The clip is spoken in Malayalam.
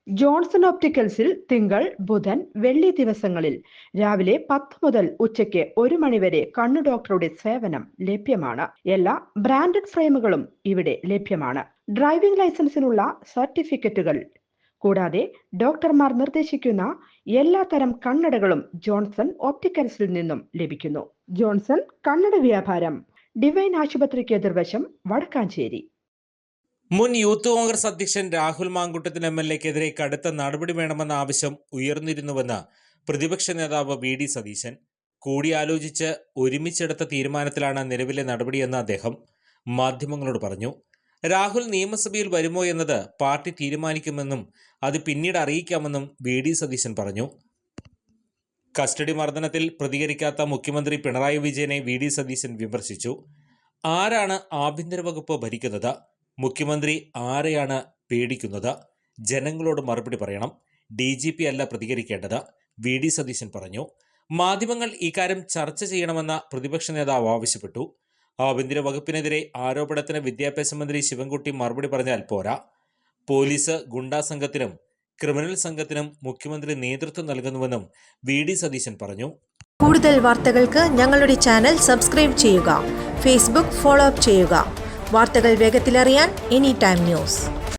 ജോൺസൺ ഓപ്റ്റിക്കൽസിൽ തിങ്കൾ, ബുധൻ, വെള്ളി ദിവസങ്ങളിൽ രാവിലെ 10 മുതൽ ഉച്ചയ്ക്ക് 1 മണിവരെ കണ്ണു ഡോക്ടറുടെ സേവനം ലഭ്യമാണ്. എല്ലാ ബ്രാൻഡഡ് ഫ്രെയിമുകളും ഇവിടെ ലഭ്യമാണ്. ഡ്രൈവിംഗ് ലൈസൻസിനുള്ള സർട്ടിഫിക്കറ്റുകൾ കൂടാതെ ഡോക്ടർമാർ നിർദ്ദേശിക്കുന്ന എല്ലാ തരം കണ്ണടകളും ജോൺസൺ ഓപ്റ്റിക്കൽസിൽ നിന്നും ലഭിക്കുന്നു. ജോൺസൺ കണ്ണട വ്യാപാരം, ഡിവൈൻ ആശുപത്രിക്ക് എതിർവശം, വടക്കാഞ്ചേരി. മുൻ യൂത്ത് കോൺഗ്രസ് അധ്യക്ഷൻ രാഹുൽ മാങ്കൂട്ടത്തിൽ MLA-ക്കെതിരെ കടുത്ത നടപടി വേണമെന്ന ആവശ്യം ഉയർന്നിരുന്നുവെന്ന് പ്രതിപക്ഷ നേതാവ് VD സതീശൻ. കൂടിയാലോചിച്ച് ഒരുമിച്ചെടുത്ത തീരുമാനത്തിലാണ് നിലവിലെ നടപടിയെന്ന് അദ്ദേഹം മാധ്യമങ്ങളോട് പറഞ്ഞു. രാഹുൽ നിയമസഭയിൽ വരുമോ എന്നത് പാർട്ടി തീരുമാനിക്കുമെന്നും അത് പിന്നീട് അറിയിക്കാമെന്നും VD സതീശൻ പറഞ്ഞു. കസ്റ്റഡി മർദ്ദനത്തിൽ പ്രതികരിക്കാത്ത മുഖ്യമന്ത്രി പിണറായി വിജയനെ VD സതീശൻ വിമർശിച്ചു. ആരാണ് ആഭ്യന്തര വകുപ്പ് ഭരിക്കുന്നത്? മുഖ്യമന്ത്രി ആരെയാണ് പേടിക്കുന്നത്? ജനങ്ങളോട് മറുപടി പറയണം. DGP അല്ല പ്രതികരിക്കേണ്ടത്, VD സതീശൻ പറഞ്ഞു. മാധ്യമങ്ങൾ ഇക്കാര്യം ചർച്ച ചെയ്യണമെന്ന പ്രതിപക്ഷ നേതാവ് ആവശ്യപ്പെട്ടു. ആഭ്യന്തര വകുപ്പിനെതിരെ ആരോപണത്തിന് വിദ്യാഭ്യാസ മന്ത്രി ശിവൻകുട്ടി മറുപടി പറഞ്ഞാൽ പോരാ. പോലീസ് ഗുണ്ടാ സംഘത്തിനും ക്രിമിനൽ സംഘത്തിനും മുഖ്യമന്ത്രി നേതൃത്വം നൽകുന്നുവെന്നും VD സതീശൻ പറഞ്ഞു. കൂടുതൽ വാർത്തകൾക്ക് ഞങ്ങളുടെ ചാനൽ സബ്സ്ക്രൈബ് ചെയ്യുക. ഫേസ്ബുക്ക് ഫോളോ അപ്പ് ചെയ്യുക. വാർത്തകൾ വേഗത്തിലറിയാൻ Anytime News.